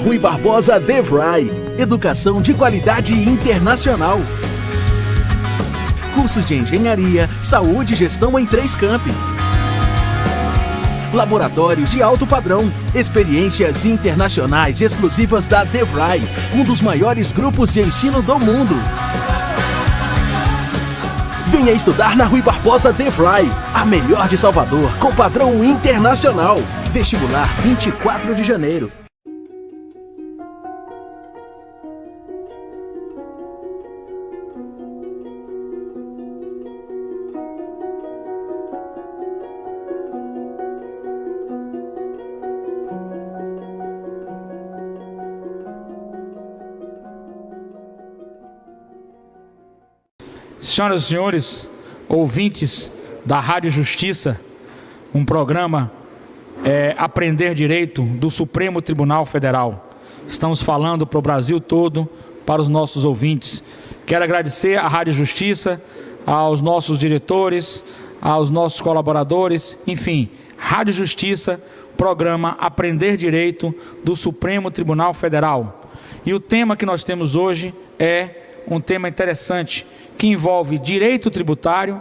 Rui Barbosa DeVry. Educação de qualidade internacional. Cursos de engenharia, saúde e gestão em 3 campi. Laboratórios de alto padrão. Experiências internacionais exclusivas da DeVry, um dos maiores grupos de ensino do mundo. Venha estudar na Rui Barbosa DeVry, a melhor de Salvador, com padrão internacional. Vestibular 24 de janeiro. Senhoras e senhores, ouvintes da Rádio Justiça, um programa Aprender Direito do Supremo Tribunal Federal. Estamos falando para o Brasil todo, para os nossos ouvintes. Quero agradecer à Rádio Justiça, aos nossos diretores, aos nossos colaboradores, enfim, Rádio Justiça, programa Aprender Direito do Supremo Tribunal Federal. E o tema que nós temos hoje é um tema interessante, que envolve direito tributário,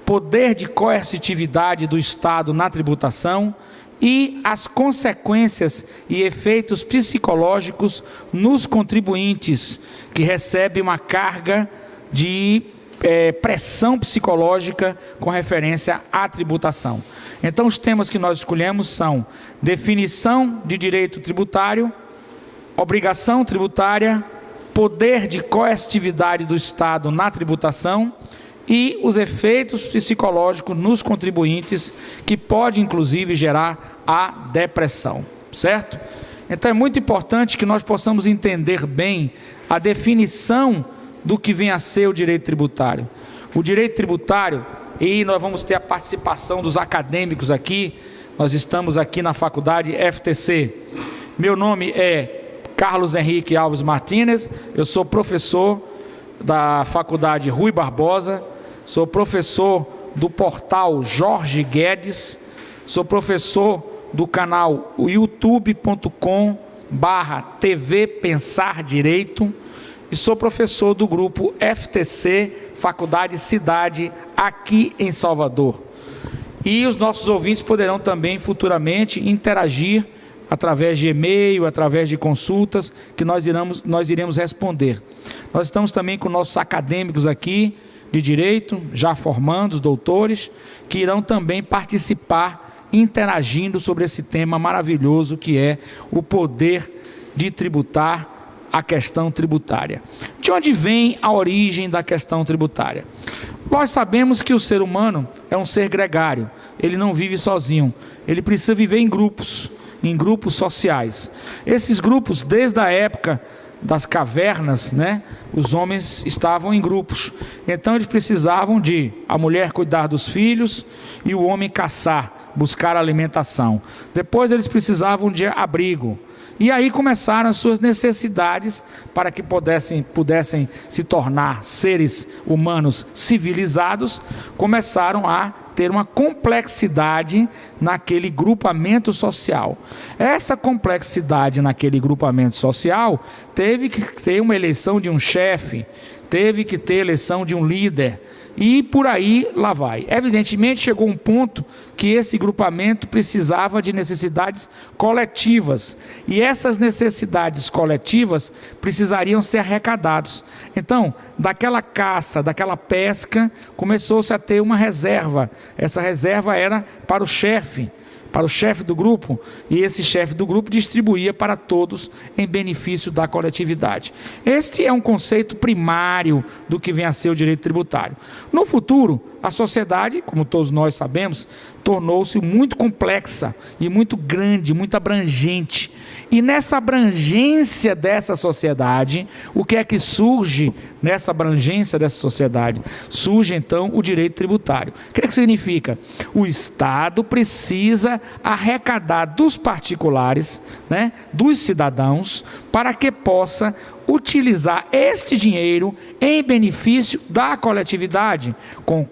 poder de coercitividade do Estado na tributação e as consequências e efeitos psicológicos nos contribuintes, que recebem uma carga de pressão psicológica com referência à tributação. Então, os temas que nós escolhemos são definição de direito tributário, obrigação tributária, poder de coercitividade do Estado na tributação e os efeitos psicológicos nos contribuintes, que pode inclusive gerar a depressão, certo? Então é muito importante que nós possamos entender bem a definição do que vem a ser o direito tributário. O direito tributário, e nós vamos ter a participação dos acadêmicos aqui, nós estamos aqui na faculdade FTC. Meu nome é Carlos Henrique Alves Martínez, eu sou professor da Faculdade Rui Barbosa, sou professor do portal Jorge Guedes, sou professor do canal youtube.com/TV Pensar Direito e sou professor do grupo FTC Faculdade Cidade aqui em Salvador. E os nossos ouvintes poderão também futuramente interagir através de e-mail, através de consultas, que nós iremos responder. Nós estamos também com nossos acadêmicos aqui de direito, já formandos, doutores, que irão também participar, interagindo sobre esse tema maravilhoso que é o poder de tributar, a questão tributária. De onde vem a origem da questão tributária? Nós sabemos que o ser humano é um ser gregário, ele não vive sozinho, ele precisa viver em grupos sociais. Esses grupos, desde a época das cavernas, os homens estavam em grupos. Então eles precisavam de a mulher cuidar dos filhos e o homem caçar, buscar alimentação. Depois eles precisavam de abrigo. E aí começaram as suas necessidades para que pudessem se tornar seres humanos civilizados, começaram a ter uma complexidade naquele grupamento social. Essa complexidade naquele grupamento social teve que ter uma eleição de um chefe, teve que ter eleição de um líder, e por aí lá vai. Evidentemente chegou um ponto que esse grupamento precisava de necessidades coletivas, e essas necessidades coletivas precisariam ser arrecadadas. Então, daquela caça, daquela pesca, começou-se a ter uma reserva. Essa reserva era para o chefe do grupo, e esse chefe do grupo distribuía para todos em benefício da coletividade. Este é um conceito primário do que vem a ser o direito tributário. No futuro, a sociedade, como todos nós sabemos, tornou-se muito complexa e muito grande, muito abrangente. E nessa abrangência dessa sociedade, o que é que surge nessa abrangência dessa sociedade? Surge então o direito tributário. O que é que significa? O Estado precisa arrecadar dos particulares, dos cidadãos, para que possa utilizar este dinheiro em benefício da coletividade,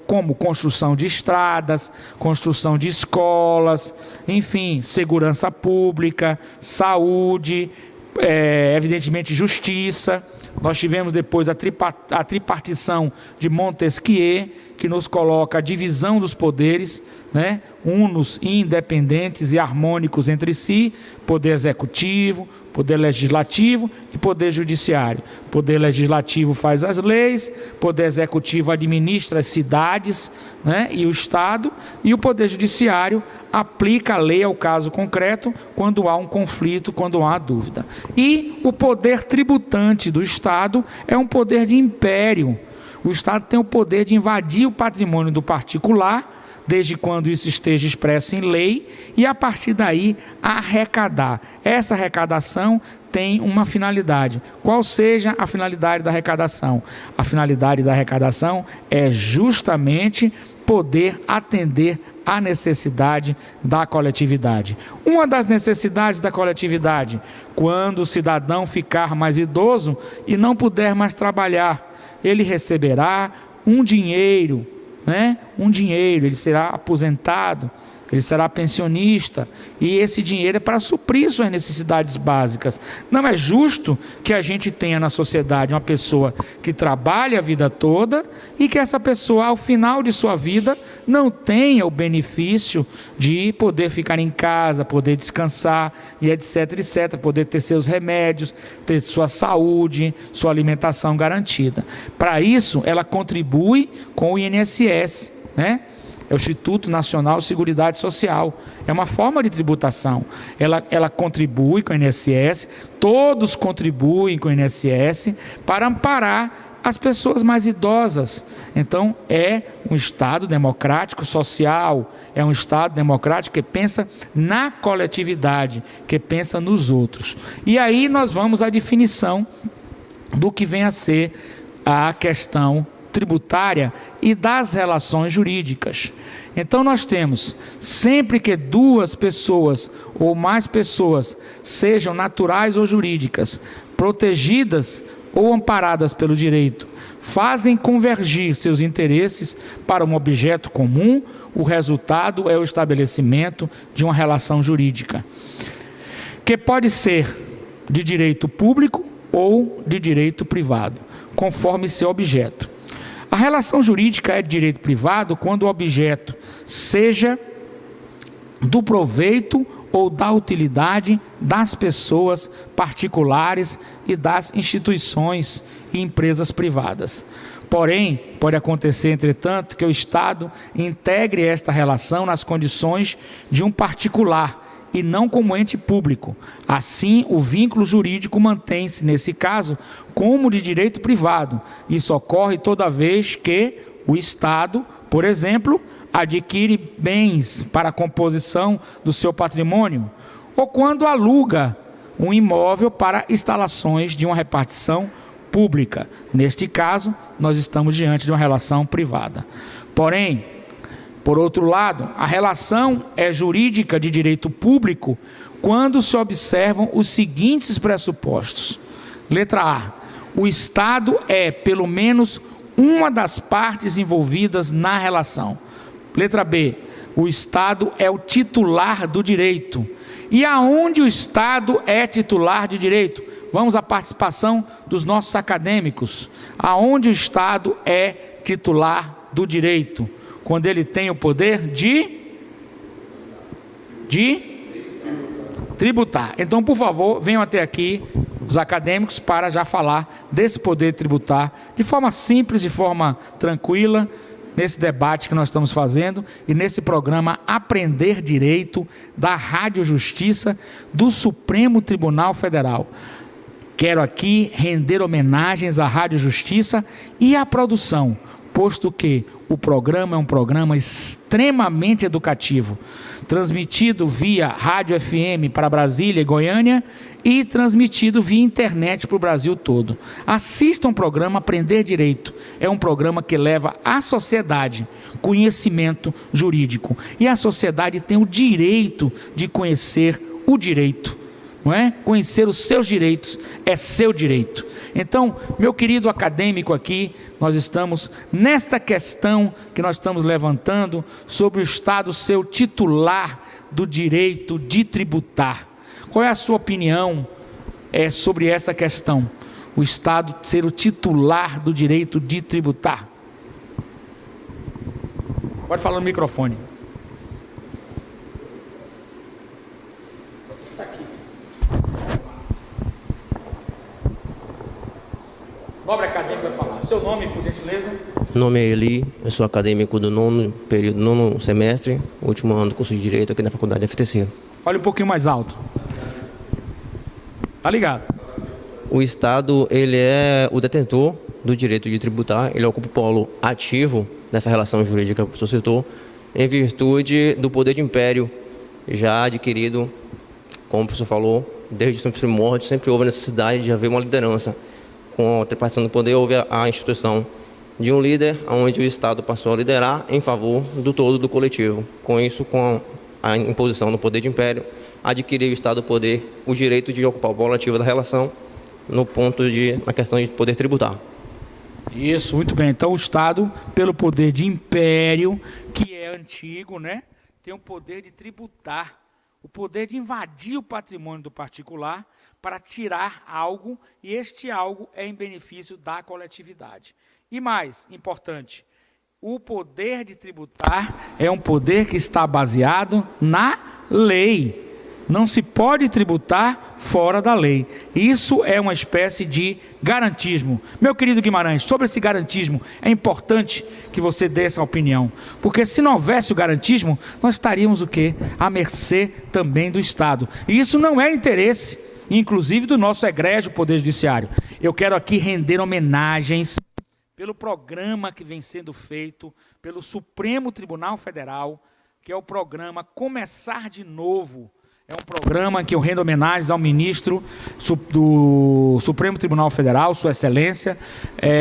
como construção de estradas, construção de escolas, enfim, segurança pública, saúde, evidentemente, justiça. Nós tivemos depois a tripartição de Montesquieu, que nos coloca a divisão dos poderes, né? Unos independentes e harmônicos entre si: poder executivo, poder legislativo e poder judiciário. Poder legislativo faz as leis, poder executivo administra as cidades, né? E o Estado, e o poder judiciário aplica a lei ao caso concreto quando há um conflito, quando há dúvida. E o poder tributante do Estado é um poder de império. O Estado tem o poder de invadir o patrimônio do particular, desde quando isso esteja expresso em lei, e a partir daí arrecadar. Essa arrecadação tem uma finalidade. Qual seja a finalidade da arrecadação? A finalidade da arrecadação é justamente poder atender à necessidade da coletividade. Uma das necessidades da coletividade: quando o cidadão ficar mais idoso e não puder mais trabalhar, ele receberá um dinheiro, né? Ele será aposentado, ele será pensionista, e esse dinheiro é para suprir suas necessidades básicas. Não é justo que a gente tenha na sociedade uma pessoa que trabalha a vida toda e que essa pessoa, ao final de sua vida, não tenha o benefício de poder ficar em casa, poder descansar e etc, etc, poder ter seus remédios, ter sua saúde, sua alimentação garantida. Para isso, ela contribui com o INSS, né? É o Instituto Nacional de Seguridade Social. É uma forma de tributação. Ela contribui com o INSS, todos contribuem com o INSS para amparar as pessoas mais idosas. Então, é um Estado democrático social, é um Estado democrático que pensa na coletividade, que pensa nos outros. E aí nós vamos à definição do que vem a ser a questão tributária e das relações jurídicas. Então nós temos: sempre que duas pessoas ou mais pessoas, sejam naturais ou jurídicas, protegidas ou amparadas pelo direito, fazem convergir seus interesses para um objeto comum, o resultado é o estabelecimento de uma relação jurídica, que pode ser de direito público ou de direito privado, conforme seu objeto. A relação jurídica é de direito privado quando o objeto seja do proveito ou da utilidade das pessoas particulares e das instituições e empresas privadas. Porém, pode acontecer, entretanto, que o Estado integre esta relação nas condições de um particular e não como ente público. Assim, o vínculo jurídico mantém-se, nesse caso, como de direito privado. Isso ocorre toda vez que o Estado, por exemplo, adquire bens para a composição do seu patrimônio, ou quando aluga um imóvel para instalações de uma repartição pública. Neste caso, nós estamos diante de uma relação privada. Porém, por outro lado, a relação é jurídica de direito público quando se observam os seguintes pressupostos. Letra A: o Estado é, pelo menos, uma das partes envolvidas na relação. Letra B: o Estado é o titular do direito. E aonde o Estado é titular de direito? Vamos à participação dos nossos acadêmicos. Aonde o Estado é titular do direito? Quando ele tem o poder de tributar. Então, por favor, venham até aqui os acadêmicos para já falar desse poder tributar de forma simples, de forma tranquila, nesse debate que nós estamos fazendo e nesse programa Aprender Direito da Rádio Justiça do Supremo Tribunal Federal. Quero aqui render homenagens à Rádio Justiça e à produção, posto que o programa é um programa extremamente educativo, transmitido via rádio FM para Brasília e Goiânia e transmitido via internet para o Brasil todo. Assistam o programa Aprender Direito. É um programa que leva à sociedade conhecimento jurídico. E a sociedade tem o direito de conhecer o direito. Não é? Conhecer os seus direitos é seu direito. Então, meu querido acadêmico aqui, nós estamos nesta questão que nós estamos levantando sobre o Estado ser o titular do direito de tributar. Qual é a sua opinião é sobre essa questão. O Estado ser o titular do direito de tributar. Pode falar no microfone. Está aqui. Nobre acadêmico vai falar. Seu nome, por gentileza? Meu nome é Eli, eu sou acadêmico do nono semestre, último ano do curso de Direito aqui na Faculdade FTC. Olha um pouquinho mais alto. Tá ligado? O Estado, ele é o detentor do direito de tributar, ele ocupa o polo ativo dessa relação jurídica que o professor citou, em virtude do poder de império já adquirido, como o professor falou, desde os primórdios, sempre houve a necessidade de haver uma liderança. Com a tripartição do poder, houve a instituição de um líder, onde o Estado passou a liderar em favor do todo do coletivo. Com isso, com a imposição do poder de império, adquiriu o Estado o direito de ocupar o polo ativo da relação na questão de poder tributar. Isso, muito bem. Então o Estado, pelo poder de império, que é antigo, né, tem o poder de tributar, o poder de invadir o patrimônio do particular para tirar algo, e este algo é em benefício da coletividade. E mais importante, o poder de tributar é um poder que está baseado na lei. Não se pode tributar fora da lei. Isso é uma espécie de garantismo. Meu querido Guimarães, sobre esse garantismo, é importante que você dê essa opinião. Porque se não houvesse o garantismo, nós estaríamos o quê? À mercê também do Estado. E isso não é interesse, inclusive do nosso egrégio Poder Judiciário. Eu quero aqui render homenagens pelo programa que vem sendo feito pelo Supremo Tribunal Federal, que é o programa Começar de Novo. É um programa que eu rendo homenagens ao ministro do Supremo Tribunal Federal, Sua Excelência,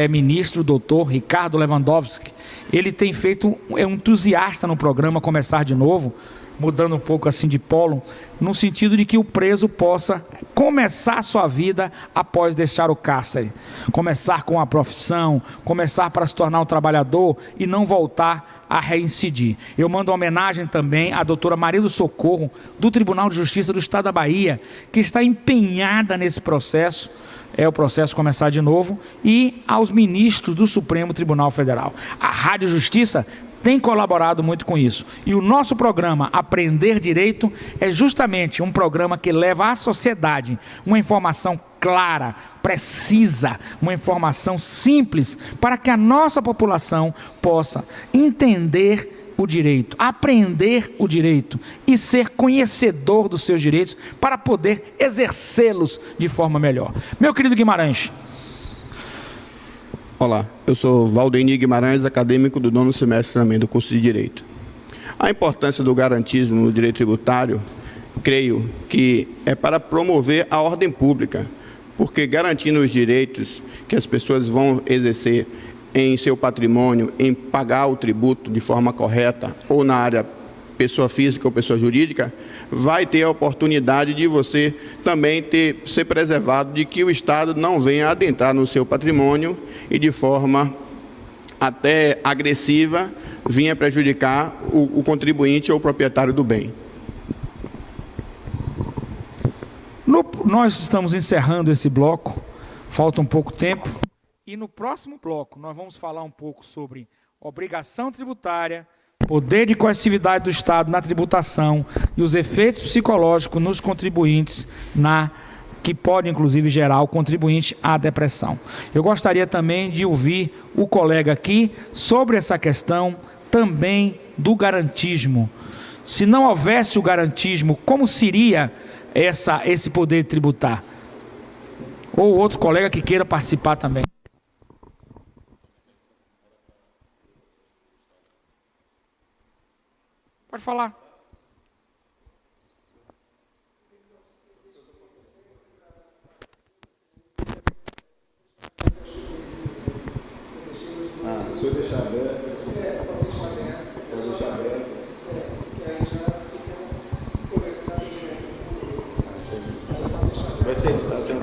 ministro doutor Ricardo Lewandowski. Ele tem feito, é um entusiasta no programa Começar de Novo, mudando um pouco assim de polo, no sentido de que o preso possa começar sua vida após deixar o cárcere. Começar com a profissão, começar para se tornar um trabalhador e não voltar a reincidir. Eu mando uma homenagem também à doutora Maria do Socorro, do Tribunal de Justiça do Estado da Bahia, que está empenhada nesse processo, é o processo Começar de Novo, e aos ministros do Supremo Tribunal Federal. A Rádio Justiça tem colaborado muito com isso. E o nosso programa Aprender Direito é justamente um programa que leva à sociedade uma informação clara, precisa, uma informação simples, para que a nossa população possa entender o direito, aprender o direito e ser conhecedor dos seus direitos para poder exercê-los de forma melhor. Meu querido Guimarães. Olá, eu sou Valdenir Guimarães, acadêmico do nono semestre também do curso de Direito. A importância do garantismo no direito tributário, creio que é para promover a ordem pública, porque garantindo os direitos que as pessoas vão exercer em seu patrimônio, em pagar o tributo de forma correta, ou na área pessoa física ou pessoa jurídica, vai ter a oportunidade de você também ser preservado de que o Estado não venha adentrar no seu patrimônio e de forma até agressiva vinha prejudicar o contribuinte ou o proprietário do bem. Nós estamos encerrando esse bloco, falta um pouco tempo, e no próximo bloco nós vamos falar um pouco sobre obrigação tributária, poder de coercitividade do Estado na tributação e os efeitos psicológicos nos contribuintes, que pode inclusive gerar o contribuinte à depressão. Eu gostaria também de ouvir o colega aqui sobre essa questão também do garantismo. Se não houvesse o garantismo, como seria esse poder de tributar? Ou outro colega que queira participar também. Pode falar. Se eu deixar aberto,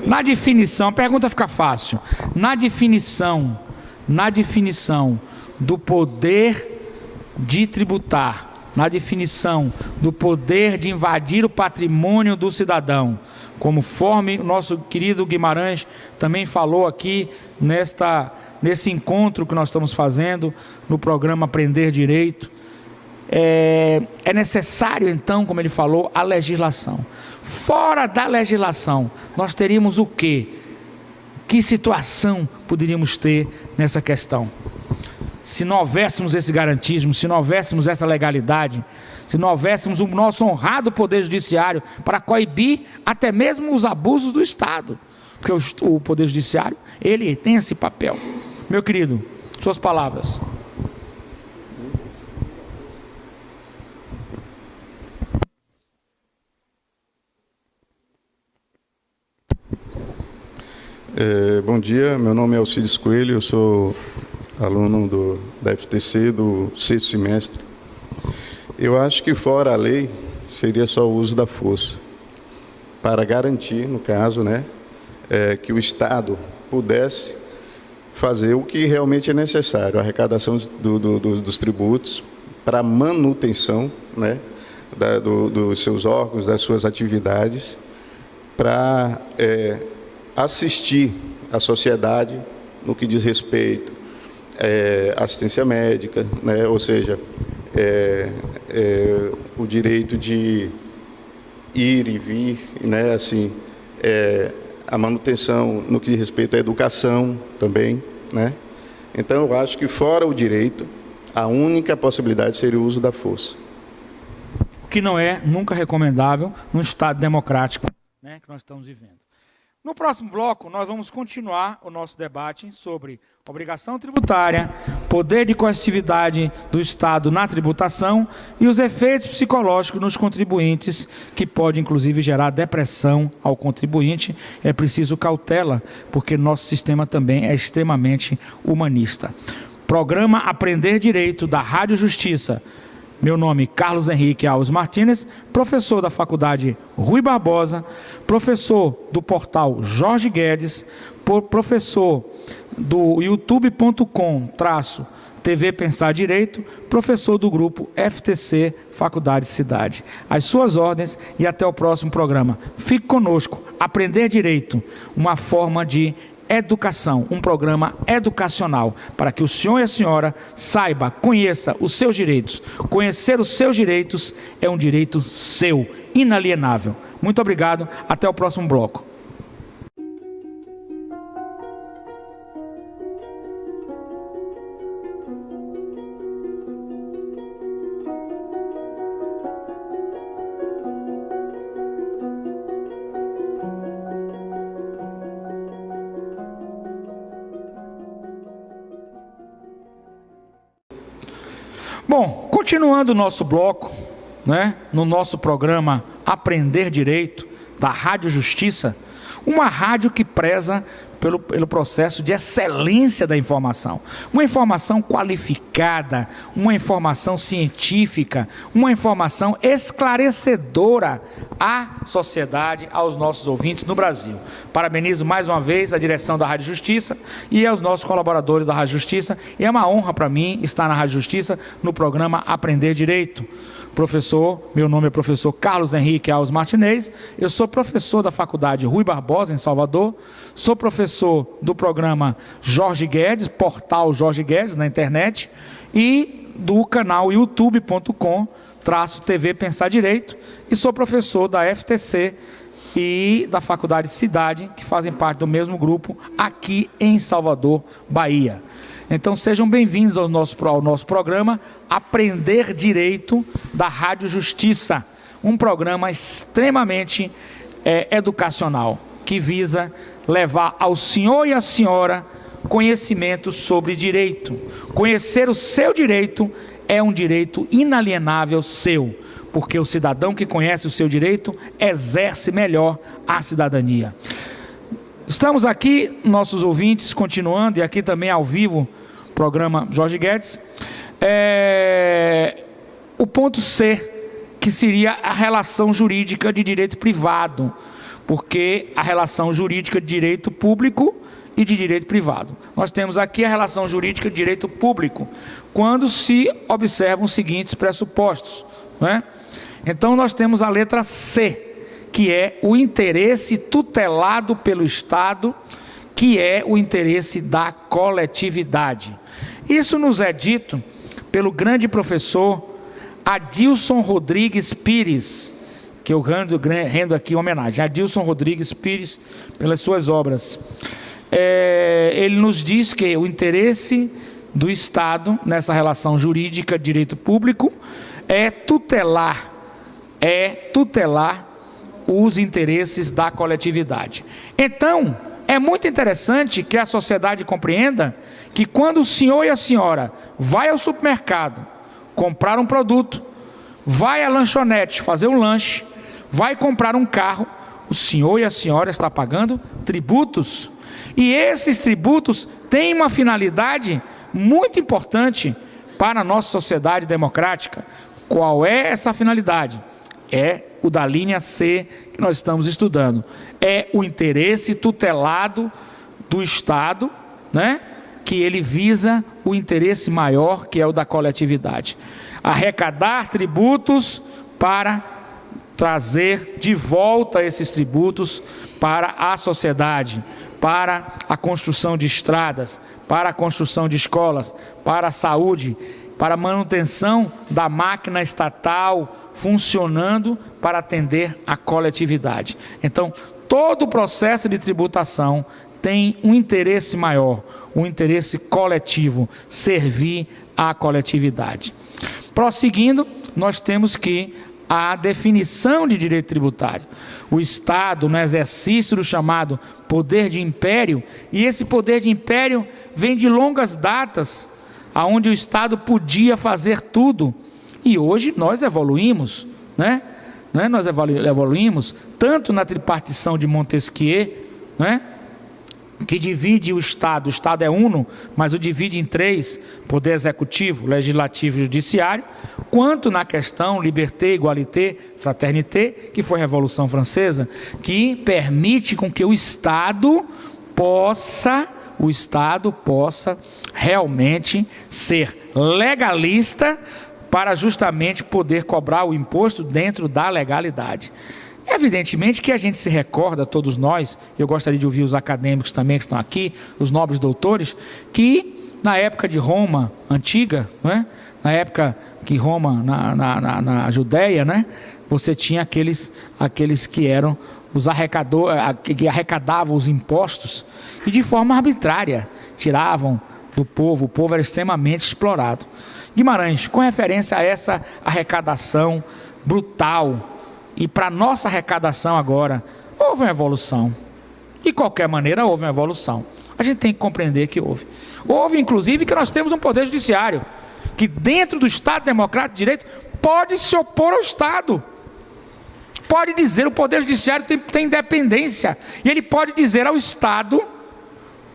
Na definição, a pergunta fica fácil. Na definição do poder de tributar, na definição do poder de invadir o patrimônio do cidadão, conforme o nosso querido Guimarães também falou aqui nesse encontro que nós estamos fazendo no programa Aprender Direito. É necessário, então, como ele falou, a legislação. Fora da legislação, nós teríamos o quê? Que situação poderíamos ter nessa questão? Se não houvéssemos esse garantismo, se não houvéssemos essa legalidade, se não houvéssemos o nosso honrado Poder Judiciário para coibir até mesmo os abusos do Estado. Porque o Poder Judiciário, ele tem esse papel. Meu querido, suas palavras. Bom dia, meu nome é Alcides Coelho, eu sou aluno da FTC do 6º semestre. Eu acho que fora a lei seria só o uso da força, para garantir, no caso, que o Estado pudesse fazer o que realmente é necessário, a arrecadação dos tributos para a manutenção dos seus órgãos, das suas atividades, para assistir a sociedade no que diz respeito à assistência médica, ou seja, o direito de ir e vir, a manutenção no que diz respeito à educação também, Então, eu acho que fora o direito, a única possibilidade seria o uso da força. O que não é nunca recomendável num Estado democrático, que nós estamos vivendo. No próximo bloco, nós vamos continuar o nosso debate sobre obrigação tributária, poder de coercitividade do Estado na tributação e os efeitos psicológicos nos contribuintes, que pode, inclusive, gerar depressão ao contribuinte. É preciso cautela, porque nosso sistema também é extremamente humanista. Programa Aprender Direito, da Rádio Justiça. Meu nome é Carlos Henrique Alves Martínez, professor da Faculdade Rui Barbosa, professor do portal Jorge Guedes, professor do youtube.com/TV Pensar Direito, professor do grupo FTC Faculdade Cidade. Às suas ordens e até o próximo programa. Fique conosco. Aprender Direito, uma forma de educação, um programa educacional, para que o senhor e a senhora saiba, conheça os seus direitos. Conhecer os seus direitos é um direito seu, inalienável. Muito obrigado, até o próximo bloco. Bom, continuando o nosso bloco, no nosso programa Aprender Direito, da Rádio Justiça, uma rádio que preza pelo processo de excelência da informação. Uma informação qualificada, uma informação científica, uma informação esclarecedora à sociedade, aos nossos ouvintes no Brasil. Parabenizo mais uma vez a direção da Rádio Justiça e aos nossos colaboradores da Rádio Justiça. E é uma honra para mim estar na Rádio Justiça no programa Aprender Direito. Meu nome é professor Carlos Henrique Alves Martinez, eu sou professor da Faculdade Rui Barbosa, em Salvador, sou professor do programa Jorge Guedes, portal Jorge Guedes na internet, e do canal youtube.com/TV Pensar Direito, e sou professor da FTC e da Faculdade Cidade, que fazem parte do mesmo grupo, aqui em Salvador, Bahia. Então sejam bem-vindos ao nosso programa Aprender Direito, da Rádio Justiça, um programa extremamente educacional, que visa levar ao senhor e à senhora conhecimento sobre direito. Conhecer o seu direito é um direito inalienável seu, porque o cidadão que conhece o seu direito exerce melhor a cidadania. Estamos aqui, nossos ouvintes, continuando, e aqui também ao vivo, programa Jorge Guedes. O ponto C, que seria a relação jurídica de direito privado, porque a relação jurídica de direito público e de direito privado. Nós temos aqui a relação jurídica de direito público, quando se observam os seguintes pressupostos, Então nós temos a letra C, que é o interesse tutelado pelo Estado, que é o interesse da coletividade. Isso nos é dito pelo grande professor Adilson Rodrigues Pires, que eu rendo aqui homenagem, Adilson Rodrigues Pires, pelas suas obras. Ele nos diz que o interesse do Estado, nessa relação jurídica de direito público, é tutelar os interesses da coletividade. Então, é muito interessante que a sociedade compreenda que quando o senhor e a senhora vai ao supermercado comprar um produto, vai à lanchonete fazer um lanche, vai comprar um carro, o senhor e a senhora está pagando tributos. E esses tributos têm uma finalidade muito importante para a nossa sociedade democrática. Qual é essa finalidade? É o da linha C que nós estamos estudando. É o interesse tutelado do Estado, né? Que ele visa o interesse maior, que é o da coletividade. Arrecadar tributos para trazer de volta esses tributos para a sociedade, para a construção de estradas, para a construção de escolas, para a saúde, para a manutenção da máquina estatal funcionando para atender a coletividade. Então, todo o processo de tributação tem um interesse maior, um interesse coletivo, servir à coletividade. Prosseguindo, nós temos que a definição de direito tributário. O Estado, no exercício do chamado poder de império, e esse poder de império vem de longas datas, onde o Estado podia fazer tudo, e hoje nós evoluímos, né? Nós evoluímos tanto na tripartição de Montesquieu, né? Que divide o Estado é uno, mas o divide em três, poder executivo, legislativo e judiciário, quanto na questão liberté, égalité, fraternité, que foi a Revolução Francesa, que permite com que o Estado possa realmente ser legalista para justamente poder cobrar o imposto dentro da legalidade. Evidentemente que a gente se recorda, todos nós, eu gostaria de ouvir os acadêmicos também que estão aqui, os nobres doutores, que na época de Roma antiga, né, na época que Roma, na Judéia, né, você tinha aqueles que eram os que arrecadavam os impostos e de forma arbitrária tiravam do povo, o povo era extremamente explorado. Guimarães, com referência a essa arrecadação brutal, e para a nossa arrecadação agora, houve uma evolução. De qualquer maneira, houve uma evolução. A gente tem que compreender que houve. Houve, inclusive, que nós temos um poder judiciário, que dentro do Estado Democrático de Direito, pode se opor ao Estado. Pode dizer, o poder judiciário tem independência. E ele pode dizer ao Estado,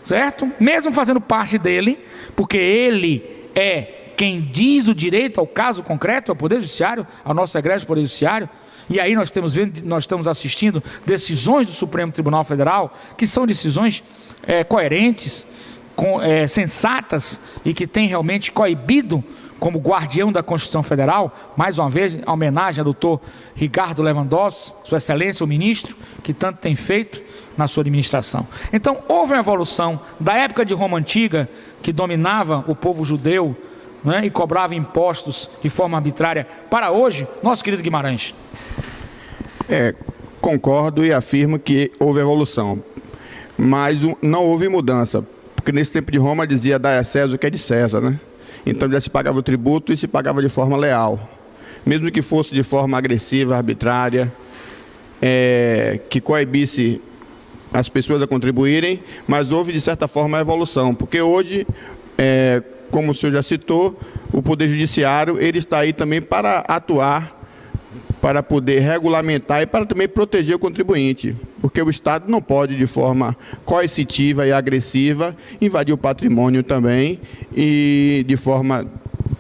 certo? Mesmo fazendo parte dele, porque ele é quem diz o direito ao caso concreto, ao poder judiciário, ao nosso egrégio poder judiciário. E aí nós estamos assistindo decisões do Supremo Tribunal Federal, que são decisões coerentes, sensatas, e que têm realmente coibido, como guardião da Constituição Federal, mais uma vez, a homenagem ao doutor Ricardo Lewandowski, Sua Excelência, o ministro, que tanto tem feito na sua administração. Então, houve uma evolução da época de Roma Antiga, que dominava o povo judeu, né, e cobrava impostos de forma arbitrária, para hoje, nosso querido Guimarães. Concordo e afirmo que houve evolução, mas não houve mudança, porque nesse tempo de Roma dizia dar a César o que é de César, né? Então já se pagava o tributo e se pagava de forma leal, mesmo que fosse de forma agressiva, arbitrária, que coibisse as pessoas a contribuírem, mas houve de certa forma a evolução, porque hoje, como o senhor já citou, o Poder Judiciário ele está aí também para atuar, para poder regulamentar e para também proteger o contribuinte, porque o Estado não pode, de forma coercitiva e agressiva, invadir o patrimônio também e, de forma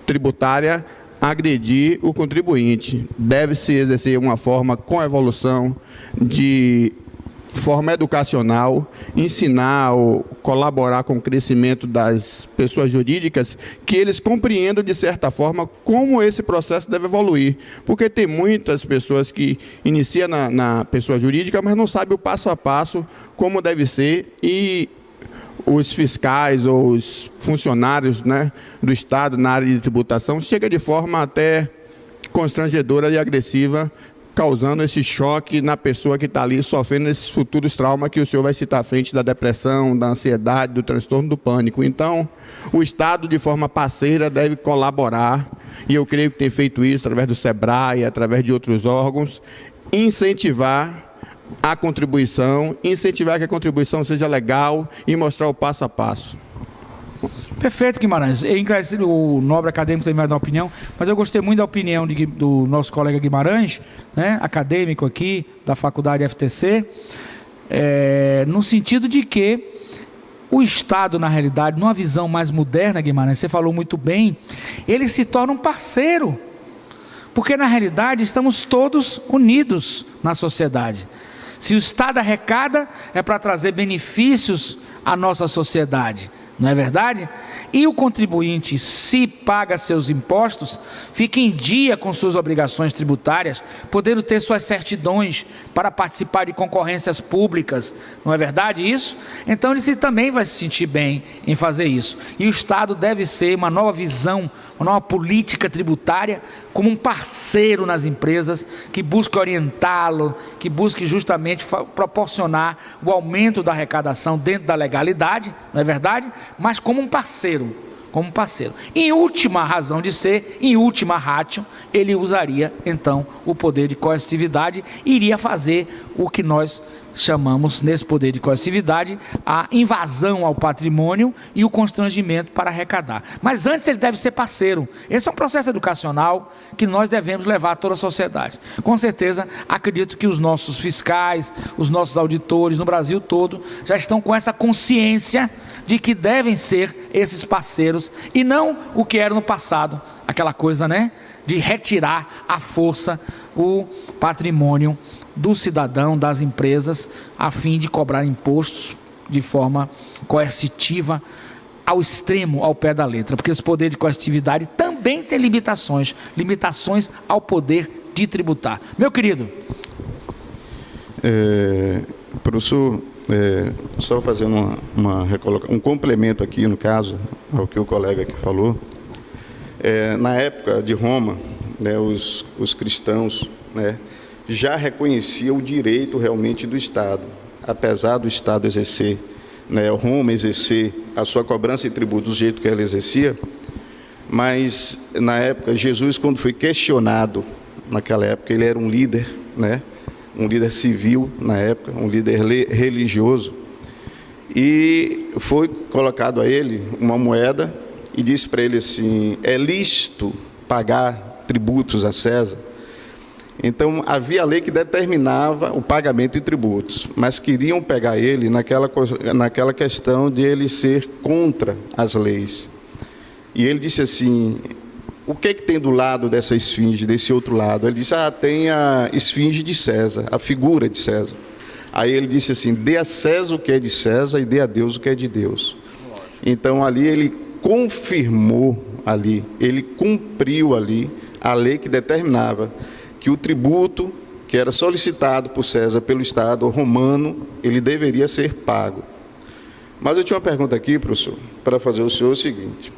tributária, agredir o contribuinte. Deve-se exercer uma forma com evolução de forma educacional, ensinar ou colaborar com o crescimento das pessoas jurídicas, que eles compreendam, de certa forma, como esse processo deve evoluir. Porque tem muitas pessoas que iniciam na pessoa jurídica, mas não sabem o passo a passo, como deve ser, e os fiscais ou os funcionários, né, do Estado na área de tributação chega de forma até constrangedora e agressiva, causando esse choque na pessoa que está ali sofrendo esses futuros traumas que o senhor vai citar à frente da depressão, da ansiedade, do transtorno do pânico. Então, o Estado, de forma parceira, deve colaborar, e eu creio que tem feito isso através do SEBRAE, através de outros órgãos, incentivar a contribuição, incentivar que a contribuição seja legal e mostrar o passo a passo. Perfeito, Guimarães. O nobre acadêmico tem mais uma opinião, mas eu gostei muito da opinião do nosso colega Guimarães, né, acadêmico aqui da Faculdade FTC, no sentido de que o Estado, na realidade, numa visão mais moderna, Guimarães, você falou muito bem, ele se torna um parceiro, porque na realidade estamos todos unidos na sociedade. Se o Estado arrecada, é para trazer benefícios à nossa sociedade, não é verdade? E o contribuinte, se paga seus impostos, fica em dia com suas obrigações tributárias, podendo ter suas certidões para participar de concorrências públicas, não é verdade isso? Então ele também vai se sentir bem em fazer isso. E o Estado deve ser uma nova visão, uma nova política tributária, como um parceiro nas empresas, que busque orientá-lo, que busque justamente proporcionar o aumento da arrecadação dentro da legalidade, não é verdade? Mas como um parceiro. Em última razão de ser, em última ratio, ele usaria então o poder de coercitividade e iria fazer o que nós chamamos nesse poder de coercitividade a invasão ao patrimônio e o constrangimento para arrecadar. Mas antes ele deve ser parceiro. Esse é um processo educacional que nós devemos levar a toda a sociedade. Com certeza, acredito que os nossos fiscais, os nossos auditores no Brasil todo já estão com essa consciência de que devem ser esses parceiros e não o que era no passado, aquela coisa, né, de retirar à força o patrimônio do cidadão, das empresas, a fim de cobrar impostos de forma coercitiva, ao extremo, ao pé da letra, porque esse poder de coercitividade também tem limitações ao poder de tributar. Meu querido. Professor, só fazendo um complemento aqui, no caso, ao que o colega aqui falou. Na época de Roma, né, os cristãos, né, já reconhecia o direito realmente do Estado, apesar do Estado exercer, né, Roma exercer a sua cobrança de tributo do jeito que ela exercia, mas na época, Jesus, quando foi questionado, naquela época, ele era um líder, né, um líder civil na época, um líder religioso, e foi colocado a ele uma moeda e disse para ele assim: é lícito pagar tributos a César? Então, havia a lei que determinava o pagamento de tributos, mas queriam pegar ele naquela questão de ele ser contra as leis. E ele disse assim: o que tem do lado dessa esfinge, desse outro lado? Ele disse: tem a esfinge de César, a figura de César. Aí ele disse assim: dê a César o que é de César e dê a Deus o que é de Deus. Então, ali ele confirmou, ele cumpriu ali a lei que determinava que o tributo que era solicitado por César pelo Estado romano, ele deveria ser pago. Mas eu tinha uma pergunta aqui, professor, para fazer ao senhor o seguinte: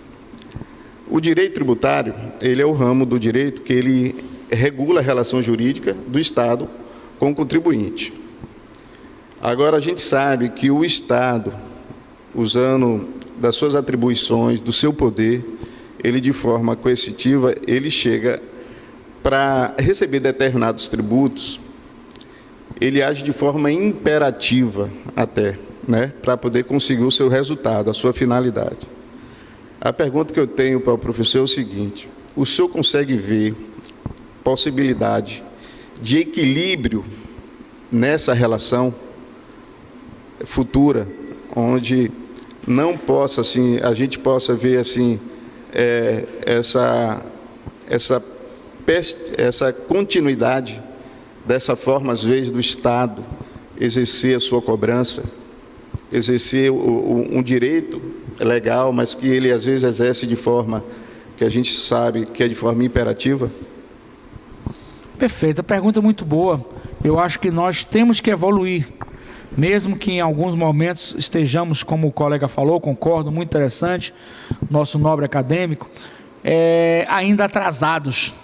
o direito tributário, ele é o ramo do direito que ele regula a relação jurídica do Estado com o contribuinte. Agora, a gente sabe que o Estado, usando das suas atribuições, do seu poder, ele de forma coercitiva, ele chega para receber determinados tributos, ele age de forma imperativa até, né, para poder conseguir o seu resultado, a sua finalidade. A pergunta que eu tenho para o professor é o seguinte: o senhor consegue ver possibilidade de equilíbrio nessa relação futura, onde não possa, assim, a gente possa ver assim, essa continuidade dessa forma, às vezes, do Estado exercer a sua cobrança, exercer um direito legal, mas que ele às vezes exerce de forma que a gente sabe que é de forma imperativa? Perfeito, a pergunta é muito boa. Eu acho que nós temos que evoluir, mesmo que em alguns momentos estejamos, como o colega falou, concordo, muito interessante, nosso nobre acadêmico, ainda atrasados.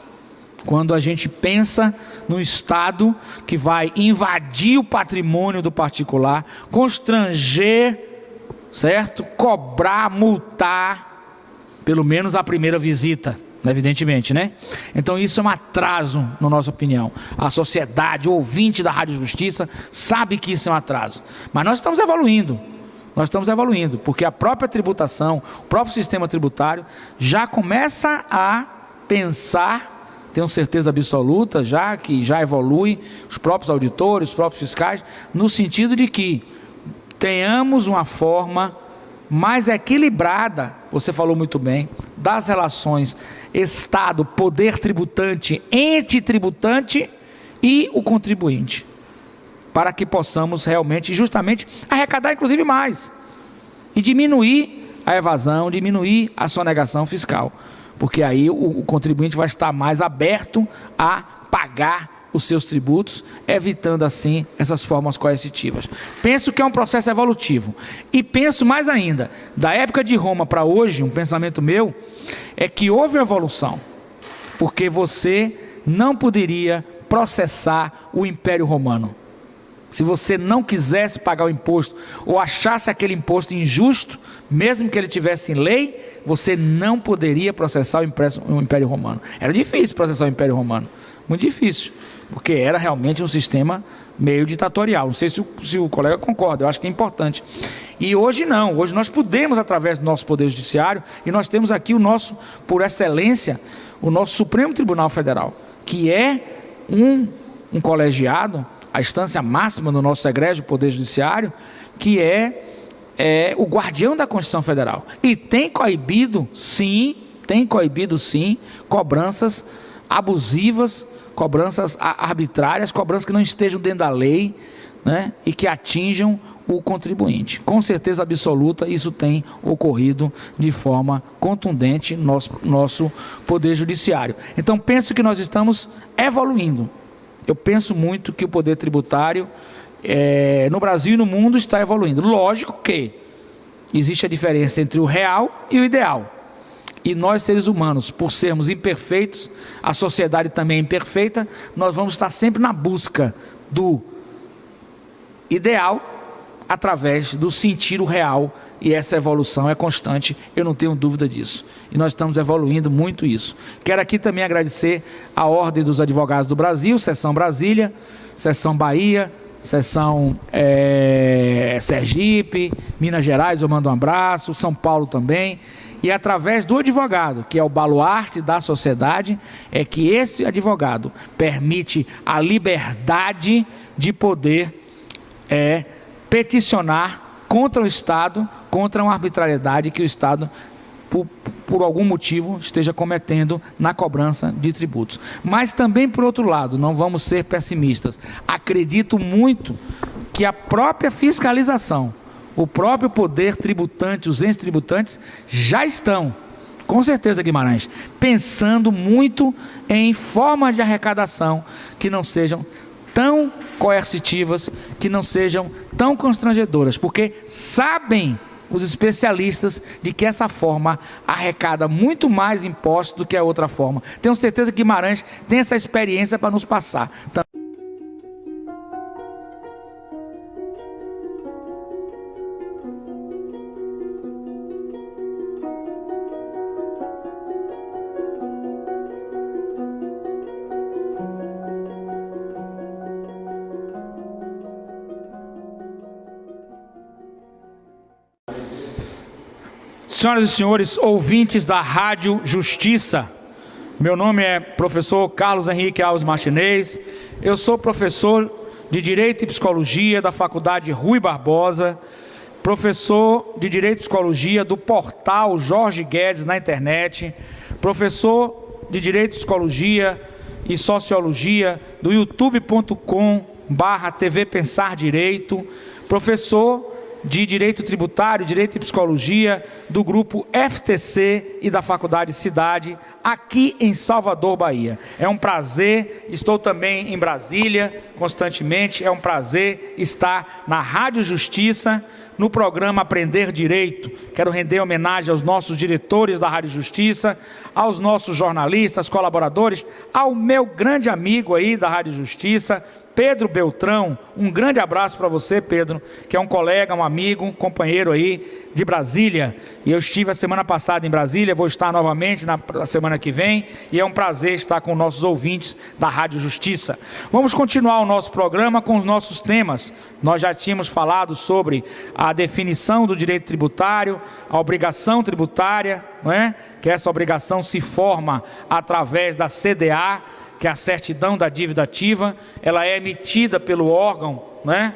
Quando a gente pensa no Estado que vai invadir o patrimônio do particular, constranger, certo? Cobrar, multar, pelo menos a primeira visita, evidentemente, né? Então isso é um atraso, na nossa opinião. A sociedade, o ouvinte da Rádio Justiça, sabe que isso é um atraso. Mas nós estamos evoluindo. Nós estamos evoluindo, porque a própria tributação, o próprio sistema tributário, já começa a pensar, tenho certeza absoluta, já que já evolui, os próprios auditores, os próprios fiscais, no sentido de que tenhamos uma forma mais equilibrada, você falou muito bem, das relações Estado, poder tributante, ente tributante e o contribuinte, para que possamos realmente, justamente, arrecadar inclusive mais, e diminuir a evasão, diminuir a sonegação fiscal, porque aí o contribuinte vai estar mais aberto a pagar os seus tributos, evitando assim essas formas coercitivas. Penso que é um processo evolutivo, e penso mais ainda, da época de Roma para hoje, um pensamento meu, é que houve uma evolução, porque você não poderia processar o Império Romano. Se você não quisesse pagar o imposto, ou achasse aquele imposto injusto, mesmo que ele tivesse em lei, você não poderia processar o Império Romano. Era difícil processar o Império Romano, muito difícil, porque era realmente um sistema meio ditatorial. Não sei se o colega concorda, eu acho que é importante. E hoje não, hoje nós podemos, através do nosso Poder Judiciário, e nós temos aqui o nosso, por excelência, o nosso Supremo Tribunal Federal, que é um colegiado, a instância máxima do nosso egrégio Poder Judiciário, que é o guardião da Constituição Federal. E tem coibido sim, cobranças abusivas, cobranças arbitrárias, cobranças que não estejam dentro da lei, né, e que atinjam o contribuinte. Com certeza absoluta, isso tem ocorrido de forma contundente no nosso Poder Judiciário. Então, penso que nós estamos evoluindo. Eu penso muito que o poder tributário no Brasil e no mundo está evoluindo. Lógico que existe a diferença entre o real e o ideal. E nós, seres humanos, por sermos imperfeitos, a sociedade também é imperfeita, nós vamos estar sempre na busca do ideal através do sentir o real, e essa evolução é constante, eu não tenho dúvida disso. E nós estamos evoluindo muito isso. Quero aqui também agradecer a Ordem dos Advogados do Brasil, Seção Brasília, Seção Bahia, Seção Sergipe, Minas Gerais, eu mando um abraço, São Paulo também. E através do advogado, que é o baluarte da sociedade, é que esse advogado permite a liberdade de poder peticionar contra o Estado, contra uma arbitrariedade que o Estado, por algum motivo, esteja cometendo na cobrança de tributos. Mas também, por outro lado, não vamos ser pessimistas. Acredito muito que a própria fiscalização, o próprio poder tributante, os entes tributantes, já estão, com certeza, Guimarães, pensando muito em formas de arrecadação que não sejam tão coercitivas, que não sejam tão constrangedoras, porque sabem os especialistas de que essa forma arrecada muito mais impostos do que a outra forma. Tenho certeza que Guimarães tem essa experiência para nos passar. Senhoras e senhores, ouvintes da Rádio Justiça, meu nome é professor Carlos Henrique Alves Martinez, eu sou professor de Direito e Psicologia da Faculdade Rui Barbosa, professor de Direito e Psicologia do portal Jorge Guedes na internet, professor de Direito e Psicologia e Sociologia do youtube.com youtube.com/TV Pensar Direito, professor de Direito Tributário, Direito e Psicologia, do grupo FTC e da Faculdade Cidade, aqui em Salvador, Bahia. É um prazer, estou também em Brasília, constantemente, é um prazer estar na Rádio Justiça, no programa Aprender Direito. Quero render homenagem aos nossos diretores da Rádio Justiça, aos nossos jornalistas, colaboradores, ao meu grande amigo aí da Rádio Justiça, Pedro Beltrão. Um grande abraço para você, Pedro, que é um colega, um amigo, um companheiro aí de Brasília. E eu estive a semana passada em Brasília, vou estar novamente na semana que vem, e é um prazer estar com nossos ouvintes da Rádio Justiça. Vamos continuar o nosso programa com os nossos temas. Nós já tínhamos falado sobre a definição do direito tributário, a obrigação tributária, não é? Que essa obrigação se forma através da CDA, que é a certidão da dívida ativa. Ela é emitida pelo órgão, né?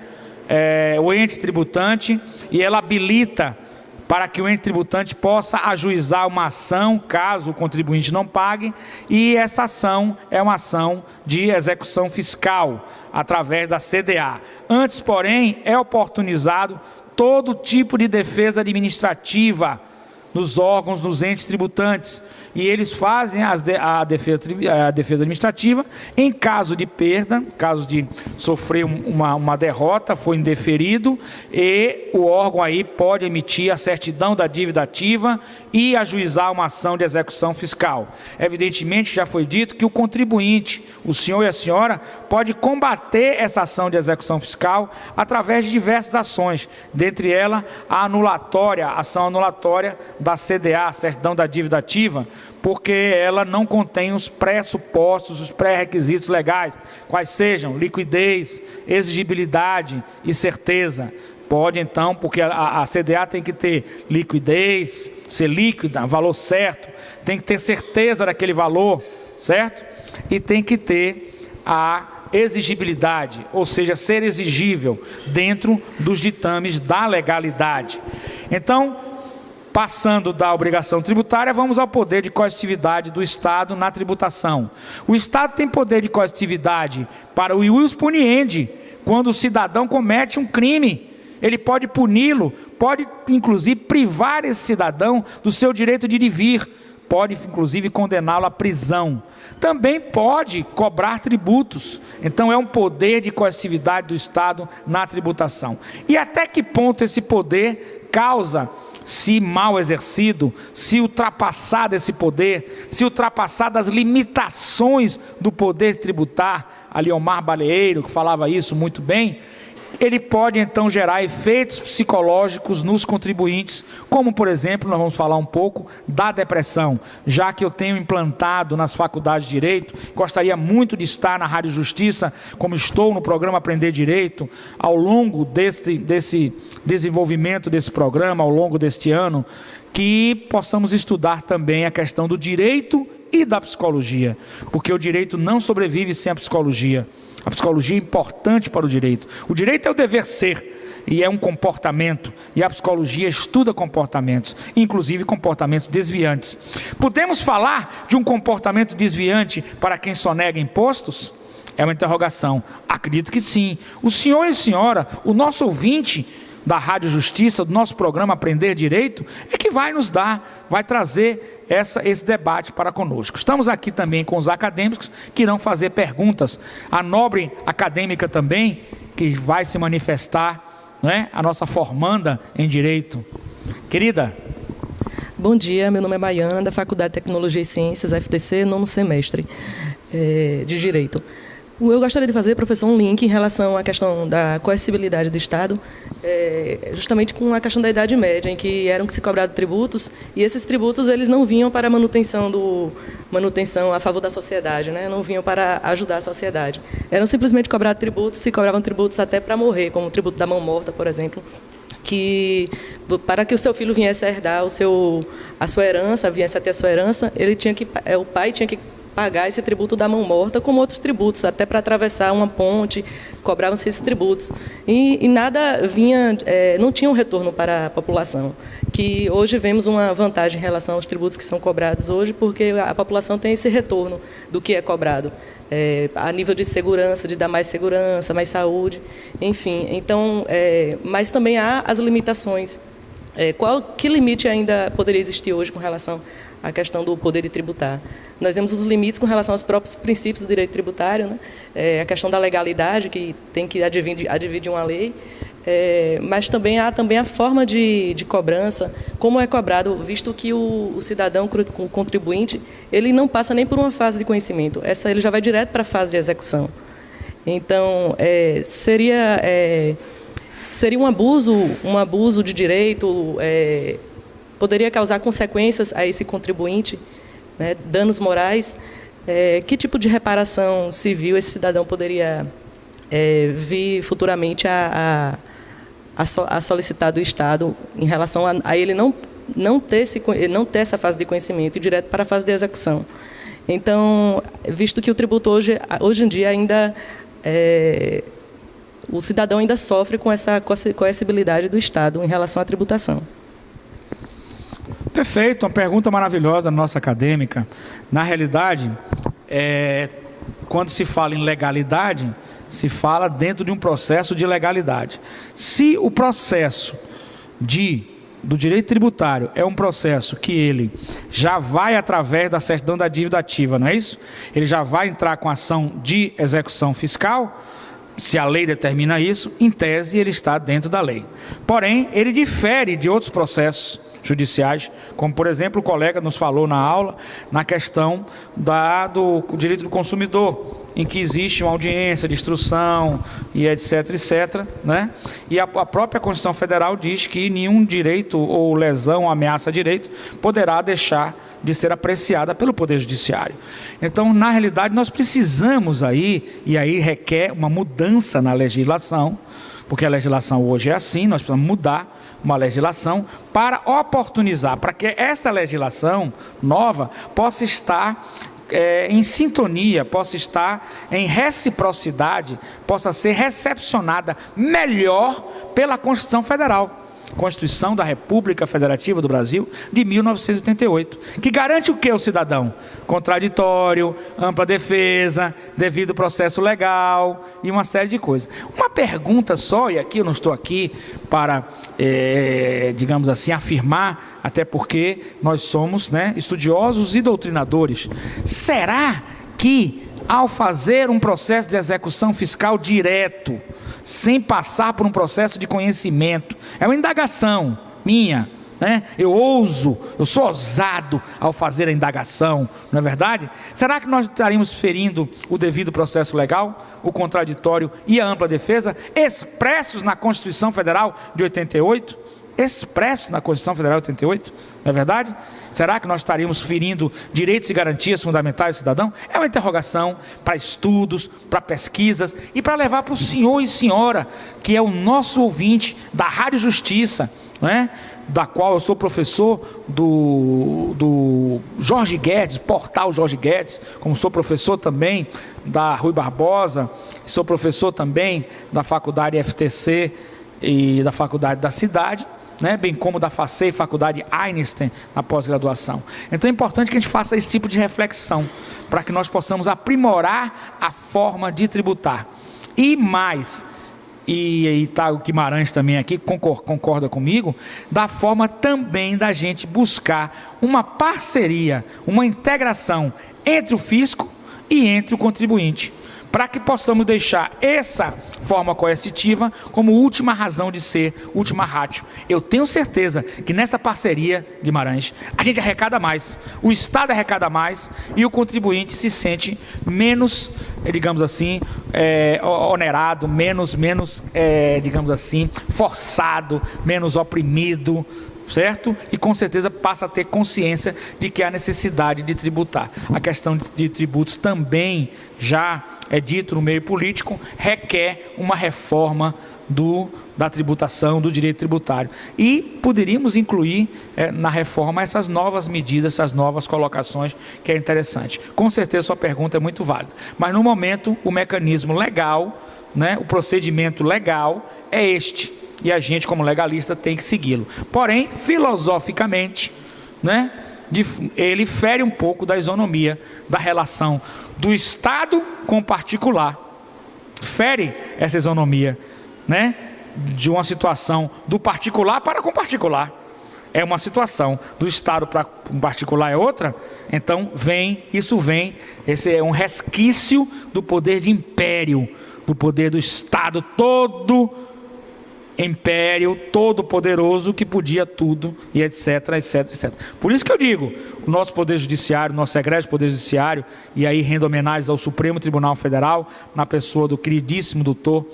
O ente tributante, e ela habilita para que o ente tributante possa ajuizar uma ação, caso o contribuinte não pague, e essa ação é uma ação de execução fiscal, através da CDA. Antes, porém, é oportunizado todo tipo de defesa administrativa nos órgãos, nos entes tributantes, e eles fazem a defesa administrativa em caso de perda, caso de sofrer uma derrota, foi indeferido, e o órgão aí pode emitir a certidão da dívida ativa e ajuizar uma ação de execução fiscal. Evidentemente, já foi dito que o contribuinte, o senhor e a senhora, pode combater essa ação de execução fiscal através de diversas ações, dentre elas a ação anulatória da CDA, certidão da dívida ativa, porque ela não contém os pressupostos, os pré-requisitos legais, quais sejam liquidez, exigibilidade e certeza. Pode então, porque a CDA tem que ter liquidez, ser líquida, valor certo, tem que ter certeza daquele valor, certo? E tem que ter a exigibilidade, ou seja, ser exigível dentro dos ditames da legalidade. Então, passando da obrigação tributária, vamos ao poder de coercitividade do Estado na tributação. O Estado tem poder de coercitividade para o ius puniendi, quando o cidadão comete um crime. Ele pode puni-lo, pode inclusive privar esse cidadão do seu direito de ir e vir, pode inclusive condená-lo à prisão. Também pode cobrar tributos. Então é um poder de coercitividade do Estado na tributação. E até que ponto esse poder causa, se mal exercido, se ultrapassado esse poder, se ultrapassado as limitações do poder tributar, ali Omar Baleeiro, que falava isso muito bem, ele pode então gerar efeitos psicológicos nos contribuintes, como por exemplo, nós vamos falar um pouco da depressão, já que eu tenho implantado nas faculdades de Direito, gostaria muito de estar na Rádio Justiça, como estou no programa Aprender Direito, ao longo desse desenvolvimento desse programa, ao longo deste ano, que possamos estudar também a questão do direito e da psicologia, porque o direito não sobrevive sem a psicologia. A psicologia é importante para o direito. O direito é o dever ser, e é um comportamento, e a psicologia estuda comportamentos, inclusive comportamentos desviantes. Podemos falar de um comportamento desviante para quem sonega impostos? É uma interrogação. Acredito que sim. O senhor e a senhora, o nosso ouvinte da Rádio Justiça, do nosso programa Aprender Direito, é que vai nos dar, vai trazer esse debate para conosco. Estamos aqui também com os acadêmicos que irão fazer perguntas. A nobre acadêmica também, que vai se manifestar, não é? A nossa formanda em Direito. Querida. Bom dia, meu nome é Baiana, da Faculdade de Tecnologia e Ciências, FTC, 9º semestre de Direito. Eu gostaria de fazer, professor, um link em relação à questão da coercibilidade do Estado, justamente com a questão da Idade Média, em que eram que se cobrados tributos, e esses tributos eles não vinham para manutenção a favor da sociedade, né? Não vinham para ajudar a sociedade. Eram simplesmente cobrados tributos, se cobravam tributos até para morrer, como o tributo da mão morta, por exemplo, que para que o seu filho viesse a herdar a sua herança, viesse a ter a sua herança, o pai tinha que pagar esse tributo da mão morta, como outros tributos, até para atravessar uma ponte, cobravam-se esses tributos. E nada vinha, não tinha um retorno para a população, que hoje vemos uma vantagem em relação aos tributos que são cobrados hoje, porque a população tem esse retorno do que é cobrado, a nível de segurança, de dar mais segurança, mais saúde, enfim. Então, mas também há as limitações. Que limite ainda poderia existir hoje com relação à questão do poder de tributar? Nós vemos os limites com relação aos próprios princípios do direito tributário, né? A questão da legalidade, que tem que advir de uma lei, mas também há a forma de cobrança, como é cobrado, visto que o cidadão, o contribuinte, ele não passa nem por uma fase de conhecimento, ele já vai direto para a fase de execução. Então, seria um abuso de direito, poderia causar consequências a esse contribuinte, né, danos morais. Que tipo de reparação civil esse cidadão poderia vir futuramente a solicitar do Estado em relação a ele não ter essa fase de conhecimento e direto para a fase de execução? Então, visto que o tributo hoje em dia ainda o cidadão ainda sofre com essa coercibilidade do Estado em relação à tributação. Perfeito, uma pergunta maravilhosa nossa acadêmica. Na realidade, quando se fala em legalidade, se fala dentro de um processo de legalidade. Se o processo do direito tributário é um processo que ele já vai através da certidão da dívida ativa, não é isso? Ele já vai entrar com ação de execução fiscal. Se a lei determina isso, em tese ele está dentro da lei. Porém, ele difere de outros processos judiciais, como por exemplo o colega nos falou na aula, na questão do direito do consumidor, em que existe uma audiência de instrução e etc, né? E a própria Constituição Federal diz que nenhum direito ou lesão ou ameaça a direito poderá deixar de ser apreciada pelo Poder Judiciário. Então, na realidade, nós precisamos e aí requer uma mudança na legislação, porque a legislação hoje é assim, nós precisamos mudar uma legislação para oportunizar, para que essa legislação nova possa estar em sintonia, possa estar em reciprocidade, possa ser recepcionada melhor pela Constituição Federal. Constituição da República Federativa do Brasil de 1988, que garante o que ao cidadão? Contraditório, ampla defesa, devido processo legal e uma série de coisas. Uma pergunta só, e aqui eu não estou aqui para, digamos assim, afirmar, até porque nós somos, né, estudiosos e doutrinadores. Será que ao fazer um processo de execução fiscal direto, sem passar por um processo de conhecimento, é uma indagação minha, né? Eu sou ousado ao fazer a indagação, não é verdade? Será que nós estaríamos ferindo o devido processo legal, o contraditório e a ampla defesa, expressos na Constituição Federal de 88? Expresso na Constituição Federal de 88, não é verdade? Será que nós estaríamos ferindo direitos e garantias fundamentais do cidadão? É uma interrogação para estudos, para pesquisas e para levar para o senhor e senhora, que é o nosso ouvinte da Rádio Justiça, não é? Da qual eu sou professor do Jorge Guedes, portal Jorge Guedes, como sou professor também da Rui Barbosa, sou professor também da Faculdade FTC e da Faculdade da Cidade, né, bem como da FACEI, Faculdade Einstein, na pós-graduação. Então é importante que a gente faça esse tipo de reflexão, para que nós possamos aprimorar a forma de tributar. E mais, e está o Guimarães também aqui, concorda comigo, da forma também da gente buscar uma parceria, uma integração entre o fisco e entre o contribuinte, para que possamos deixar essa forma coercitiva como última razão de ser, última ratio. Eu tenho certeza que nessa parceria, Guimarães, a gente arrecada mais, o Estado arrecada mais e o contribuinte se sente menos, digamos assim, onerado, menos, digamos assim, forçado, menos oprimido, certo? E com certeza passa a ter consciência de que há necessidade de tributar. A questão de tributos também já é dito no meio político, requer uma reforma da tributação, do direito tributário. E poderíamos incluir na reforma essas novas medidas, essas novas colocações, que é interessante. Com certeza sua pergunta é muito válida. Mas no momento, o mecanismo legal, né, o procedimento legal é este. E a gente, como legalista, tem que segui-lo. Porém, filosoficamente, né, ele fere um pouco da isonomia da relação do Estado com o particular. Fere essa isonomia, né, de uma situação do particular para com o particular. É uma situação do Estado para com o particular é outra. Então esse é um resquício do poder de império, do poder do Estado todo império, todo poderoso, que podia tudo, e etc, etc, etc. Por isso que eu digo, o nosso Poder Judiciário, o nosso egrégio Poder Judiciário, e aí rendo homenagens ao Supremo Tribunal Federal, na pessoa do queridíssimo doutor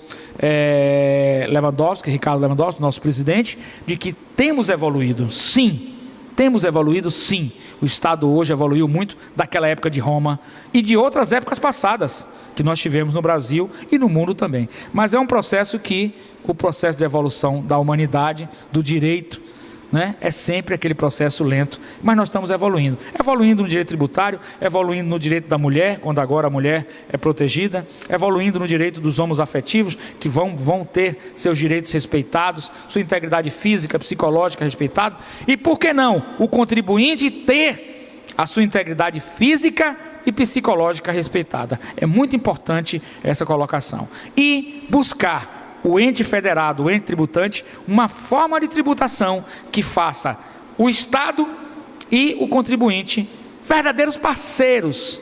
Lewandowski, Ricardo Lewandowski, nosso presidente, de que temos evoluído, sim. Temos evoluído, sim. O Estado hoje evoluiu muito daquela época de Roma e de outras épocas passadas que nós tivemos no Brasil e no mundo também. Mas é um processo o processo de evolução da humanidade, do direito, né, é sempre aquele processo lento, mas nós estamos evoluindo. Evoluindo no direito tributário, evoluindo no direito da mulher, quando agora a mulher é protegida, evoluindo no direito dos homoafetivos, que vão ter seus direitos respeitados, sua integridade física, psicológica respeitada, e por que não o contribuinte ter a sua integridade física e psicológica respeitada. É muito importante essa colocação. E buscar o ente federado, o ente tributante, uma forma de tributação que faça o Estado e o contribuinte verdadeiros parceiros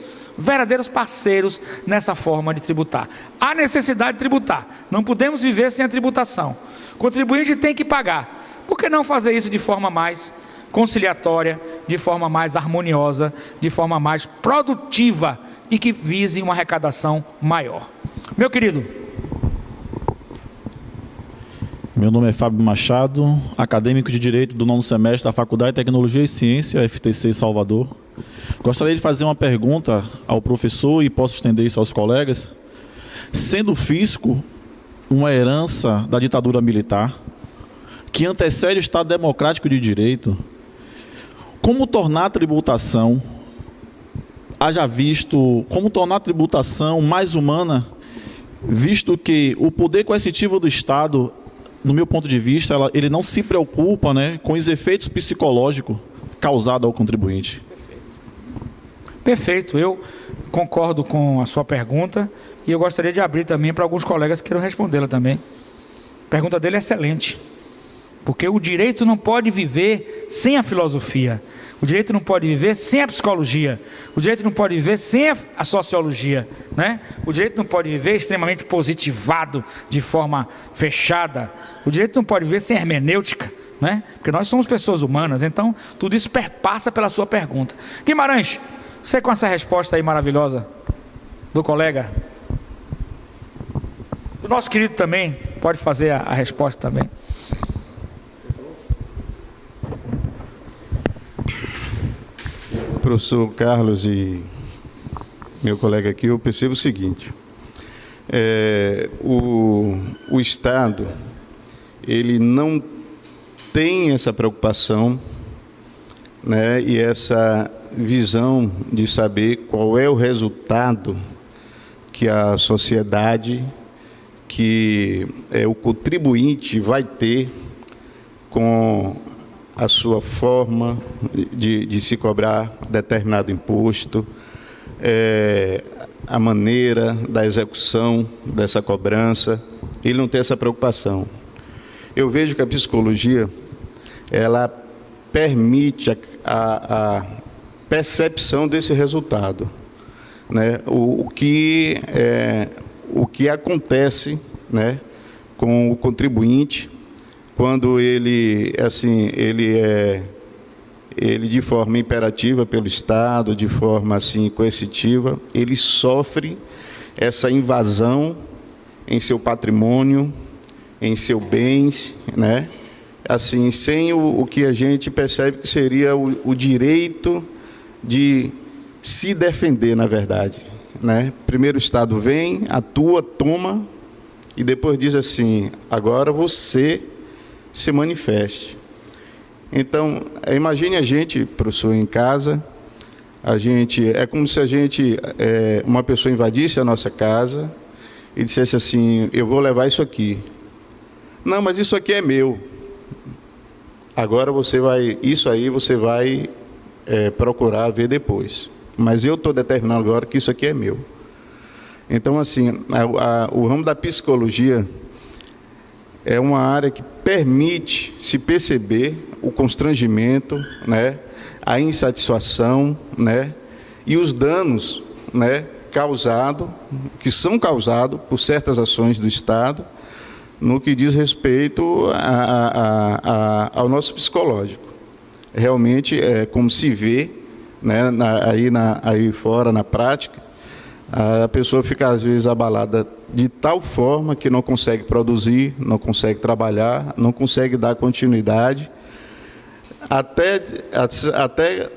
nessa forma de tributar. Há necessidade de tributar, não podemos viver sem a tributação. O contribuinte tem que pagar. Por que não fazer isso de forma mais conciliatória, de forma mais harmoniosa, de forma mais produtiva e que vise uma arrecadação maior? Meu querido. Meu nome é Fábio Machado, acadêmico de Direito do 9º semestre da Faculdade de Tecnologia e Ciência, FTC Salvador. Gostaria de fazer uma pergunta ao professor e posso estender isso aos colegas. Sendo o fisco uma herança da ditadura militar, que antecede o Estado democrático de direito, como tornar a tributação, como tornar a tributação mais humana, visto que o poder coercitivo do Estado, no meu ponto de vista, ele não se preocupa, né, com os efeitos psicológicos causados ao contribuinte. Perfeito, eu concordo com a sua pergunta e eu gostaria de abrir também para alguns colegas que queiram respondê-la também. A pergunta dele é excelente, porque o direito não pode viver sem a filosofia, o direito não pode viver sem a psicologia, o direito não pode viver sem a sociologia, né? O direito não pode viver extremamente positivado, de forma fechada, o direito não pode viver sem hermenêutica, né? Porque nós somos pessoas humanas, então tudo isso perpassa pela sua pergunta. Guimarães, você com essa resposta aí maravilhosa do colega, o nosso querido também pode fazer a resposta também. Professor Carlos e meu colega aqui, eu percebo o seguinte, o Estado, ele não tem essa preocupação, né, e essa visão de saber qual é o resultado que a sociedade, que o contribuinte vai ter com a sua forma de se cobrar determinado imposto, a maneira da execução dessa cobrança, ele não tem essa preocupação. Eu vejo que a psicologia, ela permite a percepção desse resultado, né? O que acontece, né, com o contribuinte quando ele de forma imperativa pelo Estado, de forma assim coercitiva, ele sofre essa invasão em seu patrimônio, em seus bens, né? assim, sem o que a gente percebe que seria o direito de se defender, na verdade, né? Primeiro o Estado vem, atua, toma, e depois diz assim, agora você se manifeste. Então, imagine a gente, professor, em casa, é como se uma pessoa invadisse a nossa casa e dissesse assim, eu vou levar isso aqui. Não, mas isso aqui é meu. Agora isso aí você vai procurar ver depois. Mas eu estou determinando agora que isso aqui é meu. Então, assim, o ramo da psicologia é uma área que permite se perceber o constrangimento, né, a insatisfação, né, e os danos, né, que são causados por certas ações do Estado, no que diz respeito ao nosso psicológico. Realmente, como se vê, né, aí fora, na prática, a pessoa fica, às vezes, abalada de tal forma que não consegue produzir, não consegue trabalhar, não consegue dar continuidade, até